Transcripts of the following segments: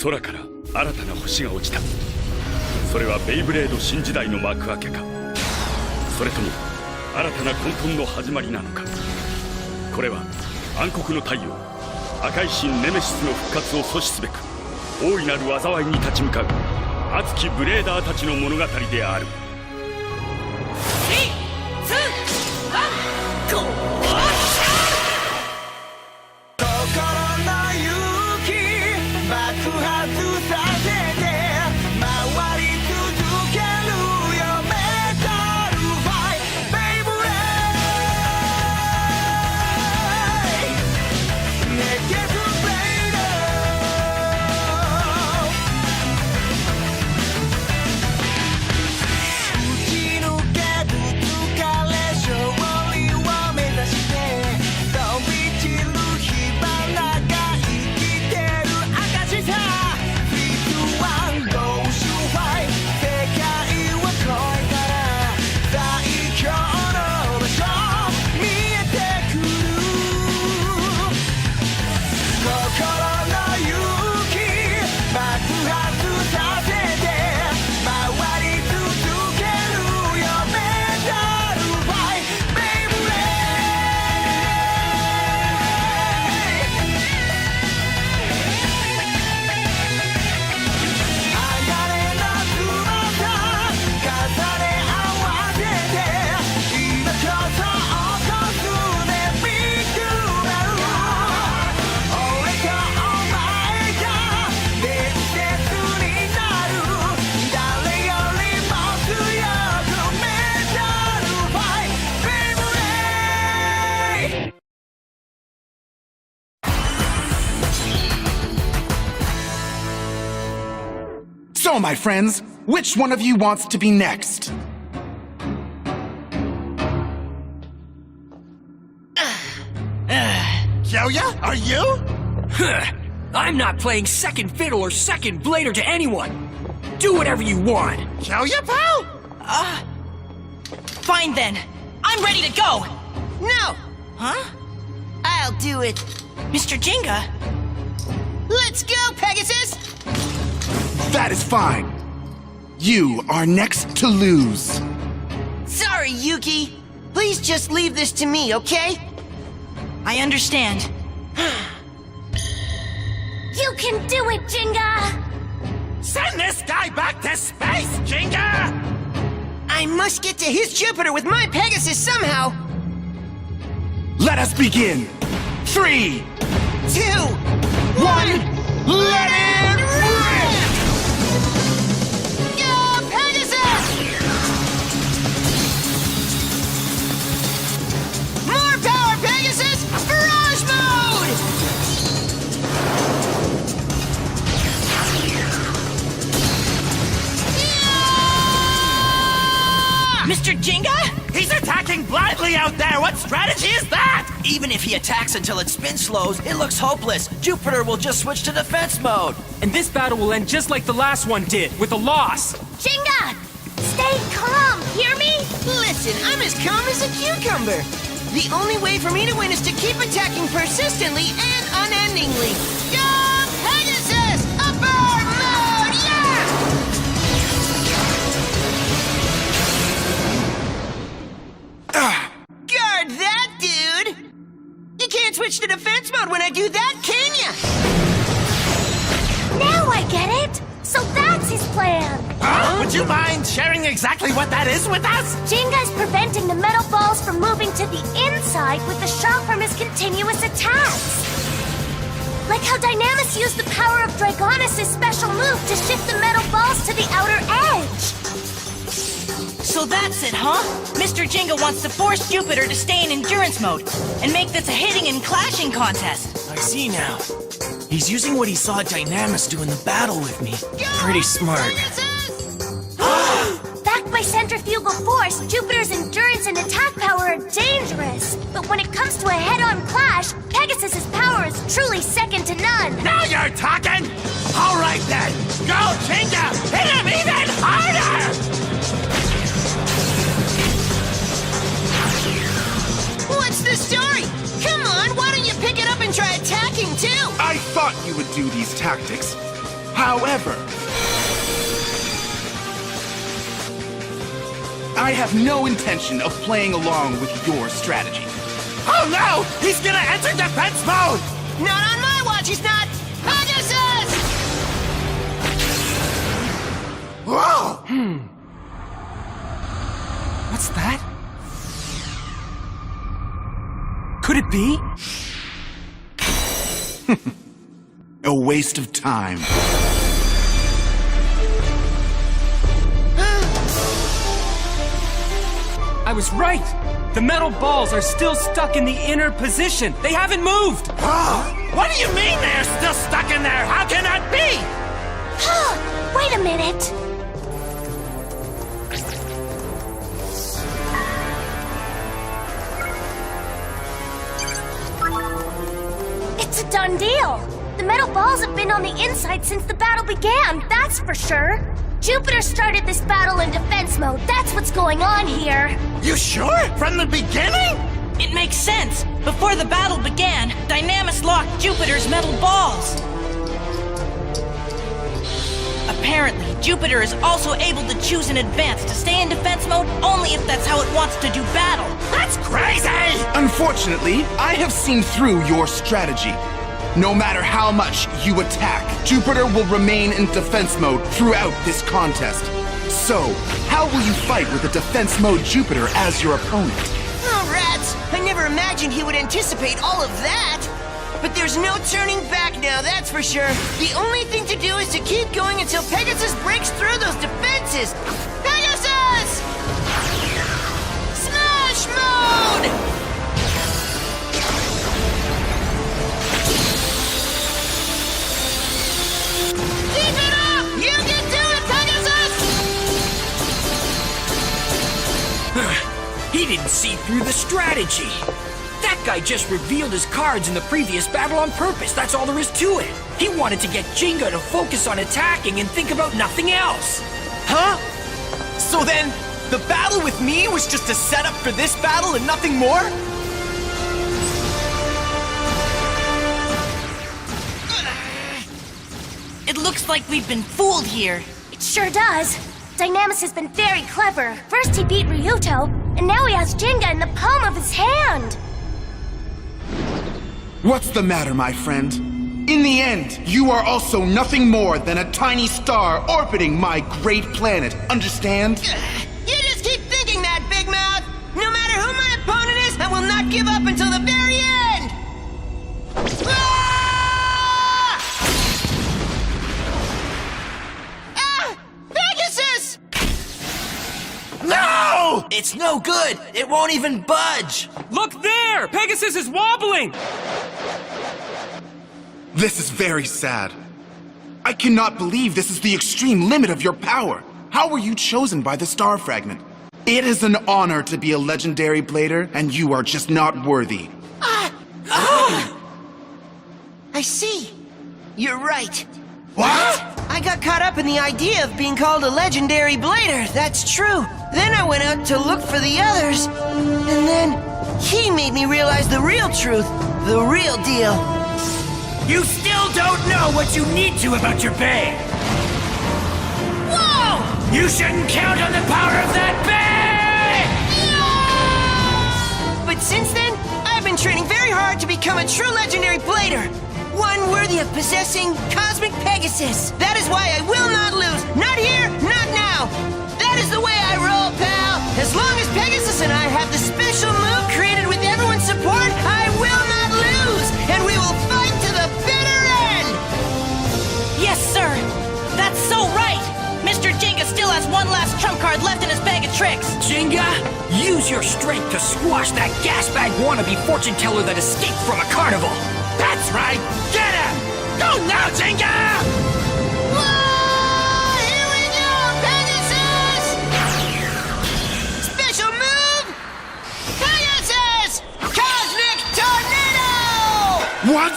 空から新たな星が落ちた。それはベイブレード新時代の幕開けか、それとも新たな混沌の始まりなのか。これは暗黒の太陽、赤い神ネメシスの復活を阻止すべく大いなる災いに立ち向かう熱きブレーダーたちの物語である。So, my friends, which one of you wants to be next? Kyoya, are you? I'm not playing second fiddle or second blader to anyone. Do whatever you want. Kyoya, pal? Fine then. I'm ready to go. No! Huh? I'll do it. Mr. Jinga? Let's go, Pegasus! That is fine. You are next to lose. Sorry, Yuki. Please just leave this to me, okay? I understand. You can do it, Jinga! Send this guy back to space, Jinga! I must get to his Jupiter with my Pegasus somehow! Let us begin. 3, 2, 1, let it rip! Go, Pegasus! More power, Pegasus! Barrage mode! Mr. Jinga? He's attacking blindly out there! What strategy is that? Even if he attacks until its spin slows, it looks hopeless. Jupiter will just switch to defense mode. And this battle will end just like the last one did, with a loss. Jinga! Stay calm, hear me? Listen, I'm as calm as a cucumber. The only way for me to win is to keep attacking persistently and unendingly. Go, Pegasus! Abort mode, yeah! Guard that, dude! You can't switch to defense mode when I do that, can ya? Now I get it! So that's his plan! Would you mind sharing exactly what that is with us? Jinga's preventing the metal balls from moving to the inside with the shock from his continuous attacks. Like how Dynamis used the power of Dragonis' special move to shift the metal balls to the outer edge. So that's it, huh? Mr. Jinga wants to force Jupiter to stay in endurance mode and make this a hitting and clashing contest. I see now. He's using what he saw Dynamis do in the battle with me. Pretty smart. Backed by centrifugal force, Jupiter's endurance and attack power are dangerous. But when it comes to a head-on clash, Pegasus's power is truly second to none. Now you're talking! All right then! Go, Jinga! Hit him even harder! What's the story? Come on, why don't you pick it up and try attacking too? I thought you would do these tactics. However, I have no intention of playing along with your strategy. Oh no! He's gonna enter defense mode! Not on my watch, he's not! Pegasus! Whoa! What's that? Could it be? A waste of time. I was right! The metal balls are still stuck in the inner position. They haven't moved! What do you mean they're still stuck in there? How can that be? Wait a minute. It's a done deal. The metal balls have been on the inside since the battle began, that's for sure. Jupiter started this battle in defense mode. That's what's going on here. You sure? From the beginning? It makes sense. Before the battle began, Dynamis locked Jupiter's metal balls. Apparently, Jupiter is also able to choose in advance to stay in defense mode only if that's how it wants to do battle. That's crazy! Unfortunately, I have seen through your strategy. No matter how much you attack, Jupiter will remain in defense mode throughout this contest. So, how will you fight with a defense mode Jupiter as your opponent? Oh, rats! I never imagined he would anticipate all of that! But there's no turning back now, that's for sure. The only thing to do is to keep going until Pegasus breaks through those defenses! Pegasus! Smash mode! Keep it up! You can do it, Pegasus! He didn't see through the strategy. That guy just revealed his cards in the previous battle on purpose. That's all there is to it. He wanted to get Jinga to focus on attacking and think about nothing else. Huh? So then, the battle with me was just a setup for this battle and nothing more? It looks like we've been fooled here. It sure does. Dynamis has been very clever. First he beat Ryuto, and now he has Jinga in the palm of his hand. What's the matter, my friend? In the end, you are also nothing more than a tiny star orbiting my great planet. Understand? You just keep thinking that, Big Mouth! No matter who my opponent is, I will not give up until the very end! Ah! Ah! Pegasus! No! It's no good. It won't even budge. Look there! Pegasus is wobbling! This is very sad. I cannot believe this is the extreme limit of your power. How were you chosen by the star fragment? It is an honor to be a legendary blader, and you are just not worthy. I see. You're right. What? I got caught up in the idea of being called a legendary blader, that's true. Then I went out to look for the others, and then he made me realize the real truth, the real deal. You still don't know what you need to about your bay. Whoa! You shouldn't count on the power of that bay! But since then, I've been training very hard to become a true legendary blader. One worthy of possessing Cosmic Pegasus. That is why I will not lose. Not here, not now. That is the way I roll, pal. As long as Pegasus and I have the special move created with everyone's support, I will not lose. And we will fight to the bitter end. Yes, sir. That's so right. Mr. Jinga still has one last trump card left in his bag of tricks. Jinga, use your strength to squash that gas bag wannabe fortune teller that escaped from a carnival. That's right! Get him! Go now, Jinga! Whoa! Here we go, Pegasus! Special move! Pegasus! Cosmic Tornado! What?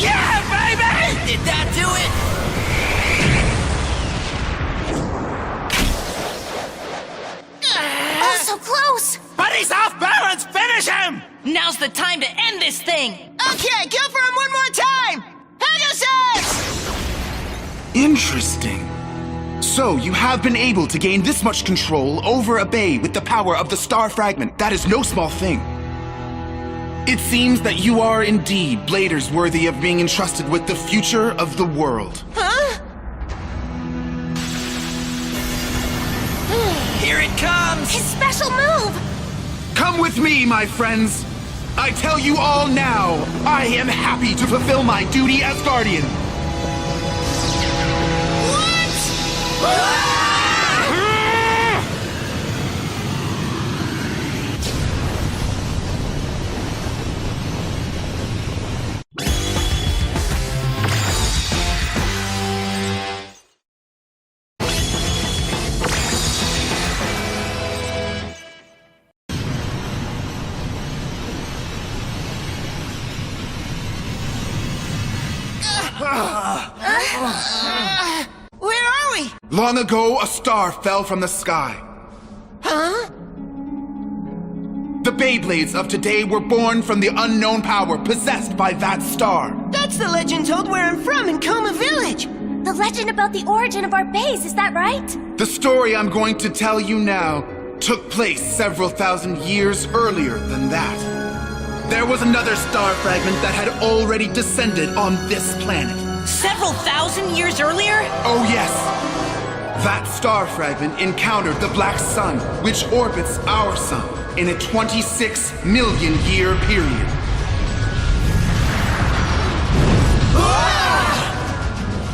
Yeah, baby! Did that do it? Oh, so close! But he's off balance! Finish Finish him! Now's the time to end this thing! Okay, go for him one more time! Pegasus! Interesting. So, you have been able to gain this much control over a bay with the power of the star fragment. That is no small thing. It seems that you are indeed bladers worthy of being entrusted with the future of the world. Huh? Here it comes! His special move! Come with me, my friends. I tell you all now, I am happy to fulfill my duty as guardian. Where are we? Long ago, a star fell from the sky. Huh? The Beyblades of today were born from the unknown power possessed by that star. That's the legend told where I'm from in Coma Village. The legend about the origin of our base, is that right? The story I'm going to tell you now took place several thousand years earlier than that. There was another star fragment that had already descended on this planet. Several thousand years earlier? Oh yes! That star fragment encountered the black sun, which orbits our sun in a 26 million year period.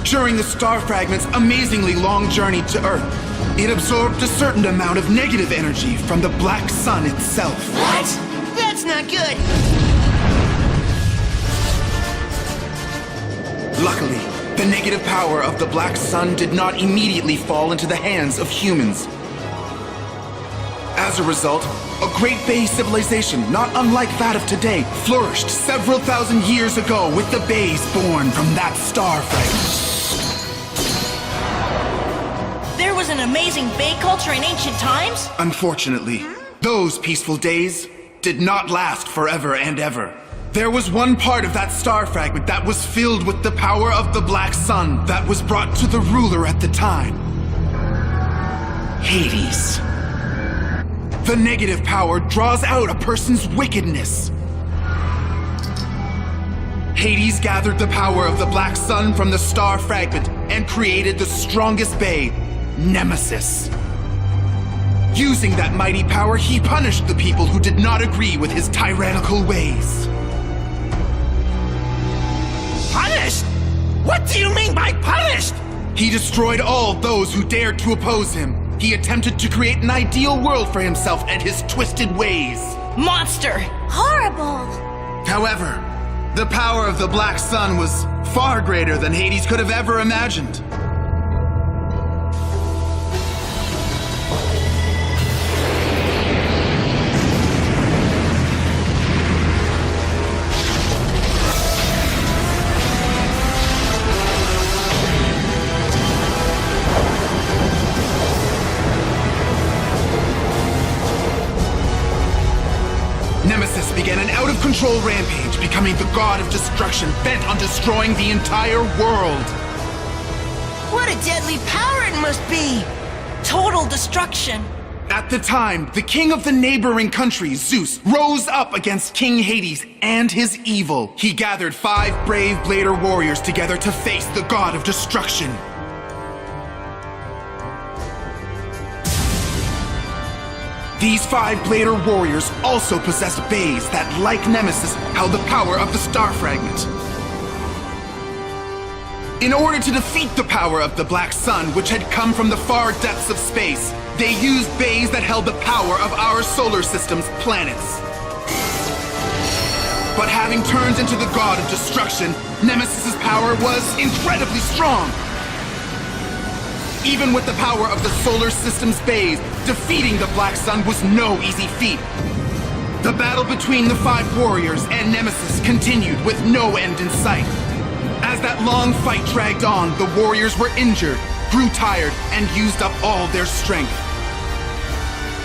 During the star fragment's amazingly long journey to Earth, it absorbed a certain amount of negative energy from the black sun itself. What? That's not good. Luckily, the negative power of the black sun did not immediately fall into the hands of humans. As a result, a great Bay civilization, not unlike that of today, flourished several thousand years ago with the Bays born from that star fragment. There was an amazing Bay culture in ancient times? Unfortunately, those peaceful days did not last forever and ever. There was one part of that star fragment that was filled with the power of the black sun that was brought to the ruler at the time. Hades. The negative power draws out a person's wickedness. Hades gathered the power of the black sun from the star fragment and created the strongest bay, Nemesis. Using that mighty power, he punished the people who did not agree with his tyrannical ways. Punished? What do you mean by punished? He destroyed all those who dared to oppose him. He attempted to create an ideal world for himself and his twisted ways. Monster! Horrible! However, the power of the Black Sun was far greater than Hades could have ever imagined. Nemesis began an out-of-control rampage, becoming the god of destruction, bent on destroying the entire world. What a deadly power it must be! Total destruction! At the time, the king of the neighboring country, Zeus, rose up against King Hades and his evil. He gathered 5 brave Blader warriors together to face the god of destruction. These 5 Blader warriors also possessed bays that, like Nemesis, held the power of the star fragment. In order to defeat the power of the Black Sun, which had come from the far depths of space, they used bays that held the power of our solar system's planets. But having turned into the god of destruction, Nemesis's power was incredibly strong. Even with the power of the solar system's bays, defeating the Black Sun was no easy feat. The battle between the 5 warriors and Nemesis continued with no end in sight. As that long fight dragged on, the warriors were injured, grew tired, and used up all their strength.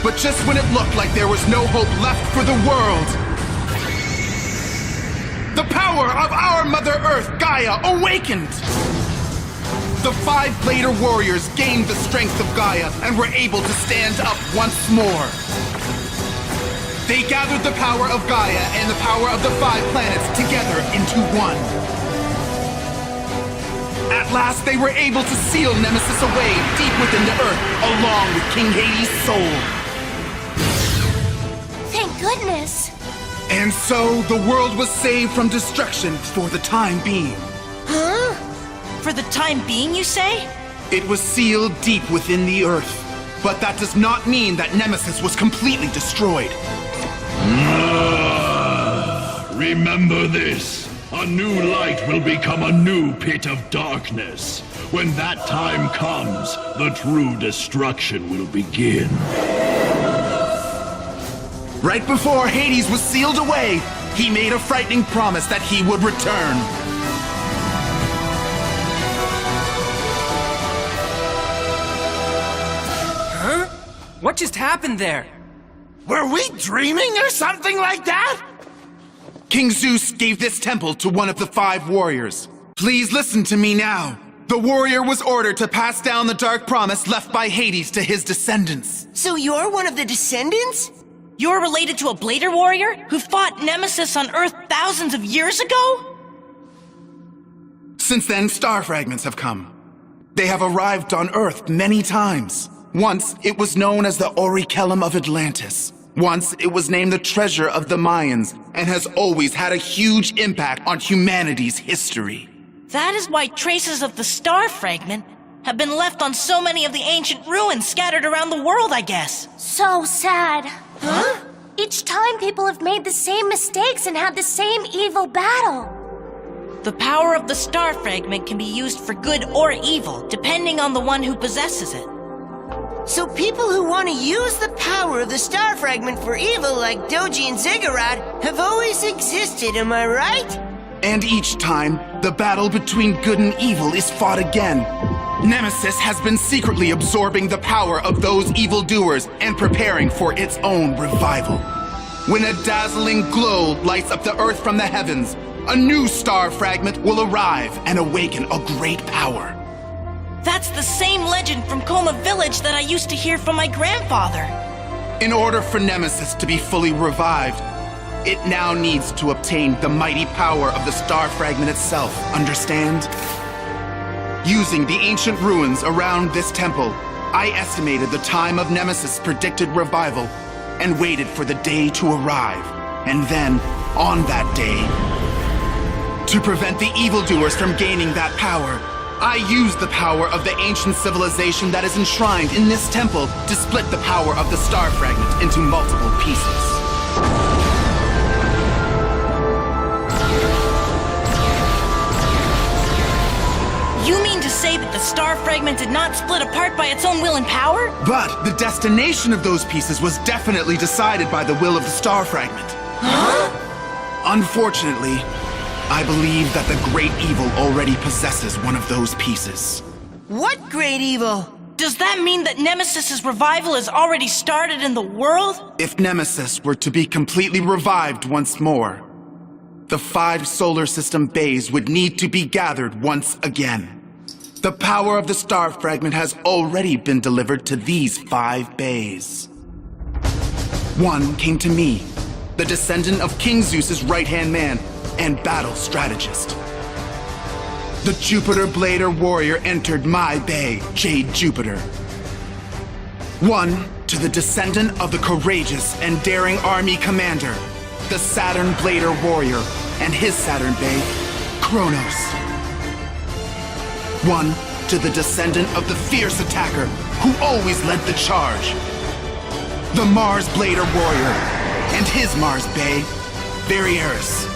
But just when it looked like there was no hope left for the world, the power of our Mother Earth, Gaia, awakened! The five-blader warriors gained the strength of Gaia and were able to stand up once more. They gathered the power of Gaia and the power of the five planets together into one. At last, they were able to seal Nemesis away deep within the Earth, along with King Hades' soul. Thank goodness. And so, the world was saved from destruction for the time being. Huh? For the time being, you say? It was sealed deep within the Earth. But that does not mean that Nemesis was completely destroyed. Remember this. A new light will become a new pit of darkness. When that time comes, the true destruction will begin. Right before Hades was sealed away, he made a frightening promise that he would return. Huh? What just happened there? Were we dreaming or something like that? King Zeus gave this temple to one of the five warriors. Please listen to me now. The warrior was ordered to pass down the dark promise left by Hades to his descendants. So you're one of the descendants? You're related to a Blader warrior who fought Nemesis on Earth thousands of years ago? Since then, star fragments have come. They have arrived on Earth many times. Once, it was known as the Orichalcum of Atlantis. Once, it was named the treasure of the Mayans, and has always had a huge impact on humanity's history. That is why traces of the star fragment have been left on so many of the ancient ruins scattered around the world, I guess. So sad. Huh? Each time people have made the same mistakes and had the same evil battle. The power of the star fragment can be used for good or evil, depending on the one who possesses it. So people who want to use the power of the star fragment for evil, like Doji and Ziggurat, have always existed, am I right? And each time, the battle between good and evil is fought again. Nemesis has been secretly absorbing the power of those evildoers and preparing for its own revival. When a dazzling glow lights up the Earth from the heavens, a new star fragment will arrive and awaken a great power. That's the same legend from Coma Village that I used to hear from my grandfather. In order for Nemesis to be fully revived, it now needs to obtain the mighty power of the star fragment itself, understand? Using the ancient ruins around this temple, I estimated the time of Nemesis' predicted revival and waited for the day to arrive. And then, on that day, to prevent the evildoers from gaining that power, I used the power of the ancient civilization that is enshrined in this temple to split the power of the star fragment into multiple pieces. You mean to say that the star fragment did not split apart by its own will and power? But the destination of those pieces was definitely decided by the will of the star fragment. Huh? Unfortunately, I believe that the great evil already possesses one of those pieces. What great evil? Does that mean that Nemesis's revival has already started in the world? If Nemesis were to be completely revived once more, the 5 solar system bays would need to be gathered once again. The power of the star fragment has already been delivered to these 5 bays. One came to me, the descendant of King Zeus's right-hand man and battle strategist. The Jupiter Blader warrior entered my bay, Jade Jupiter. One to the descendant of the courageous and daring army commander, the Saturn Blader warrior, and his Saturn bay, Kronos. One to the descendant of the fierce attacker who always led the charge, the Mars Blader warrior, and his Mars bay, Varieris.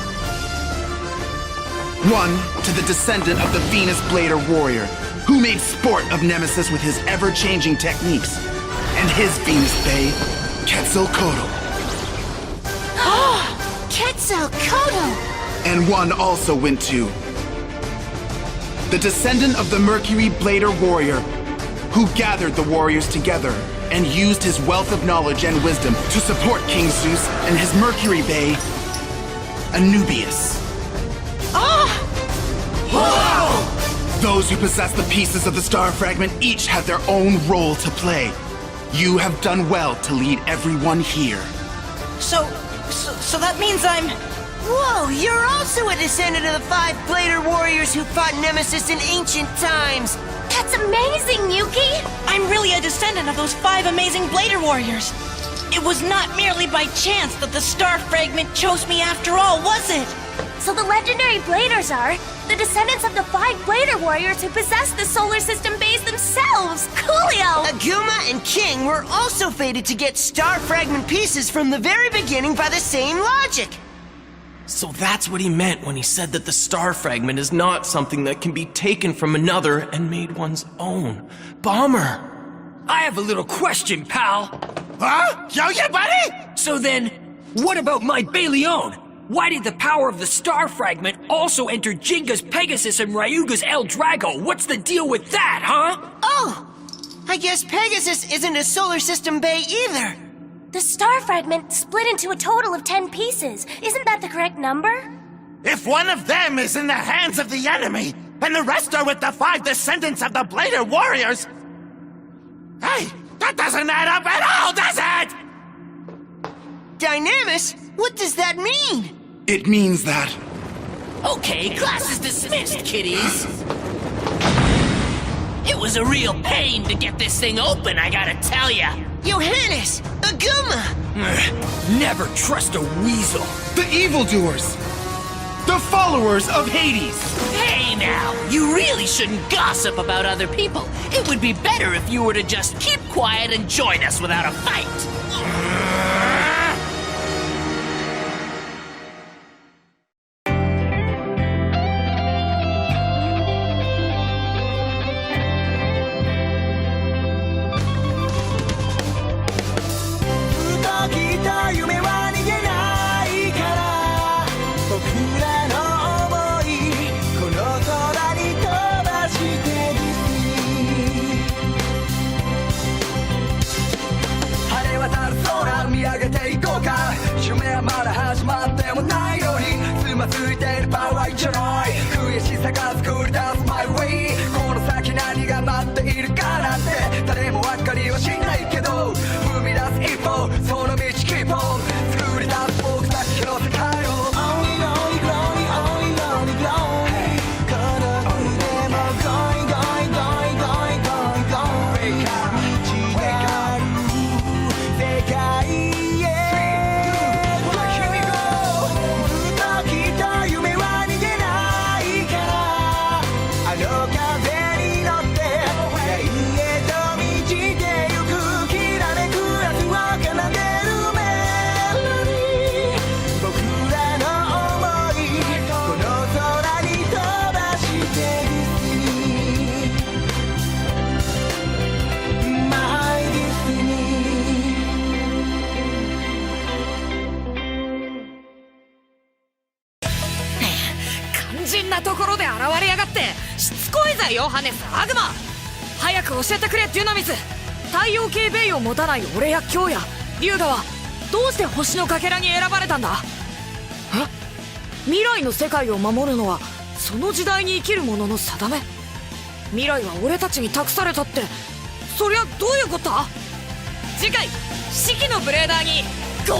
One to the descendant of the Venus Blader warrior, who made sport of Nemesis with his ever-changing techniques, and his Venus bay, Quetzalcoatl. Quetzalcoatl! And one also went to the descendant of the Mercury Blader warrior, who gathered the warriors together and used his wealth of knowledge and wisdom to support King Zeus and his Mercury Bay, Anubius. Those who possess the pieces of the star fragment each have their own role to play. You have done well to lead everyone here. So that means I'm... Whoa, you're also a descendant of the 5 Blader warriors who fought Nemesis in ancient times. That's amazing, Yuki! I'm really a descendant of those 5 amazing Blader warriors. It was not merely by chance that the star fragment chose me after all, was it? So the legendary Bladers are the descendants of the 5 Blader warriors who possess the solar system base themselves! Coolio! Aguma and King were also fated to get star fragment pieces from the very beginning by the same logic. So that's what he meant when he said that the star fragment is not something that can be taken from another and made one's own. Bomber! I have a little question, pal. Huh? Yo, yeah, buddy? So then, what about my Beyblade? Why did the power of the star fragment also enter Jinga's Pegasus and Ryuga's El Drago? What's the deal with that, huh? Oh! I guess Pegasus isn't a solar system bay either. The star fragment split into a total of 10 pieces. Isn't that the correct number? If one of them is in the hands of the enemy, and the rest are with the 5 descendants of the Blader warriors... Hey, that doesn't add up at all, does it? Dynamis? What does that mean? It means that... Okay, class is dismissed, kiddies. It was a real pain to get this thing open, I gotta tell ya. Johannes! Aguma! Never trust a weasel. The evildoers! The followers of Hades! Hey now, you really shouldn't gossip about other people. It would be better if you were to just keep quiet and join us without a fight.ヨハネス、アグマ、早く教えてくれデュナミス。太陽系ベイを持たない俺や京也、龍河はどうして星のかけらに選ばれたんだ？未来の世界を守るのはその時代に生きる者の定め。未来は俺たちに託されたって、そりゃどういうこと？次回四季のブレーダーにゴー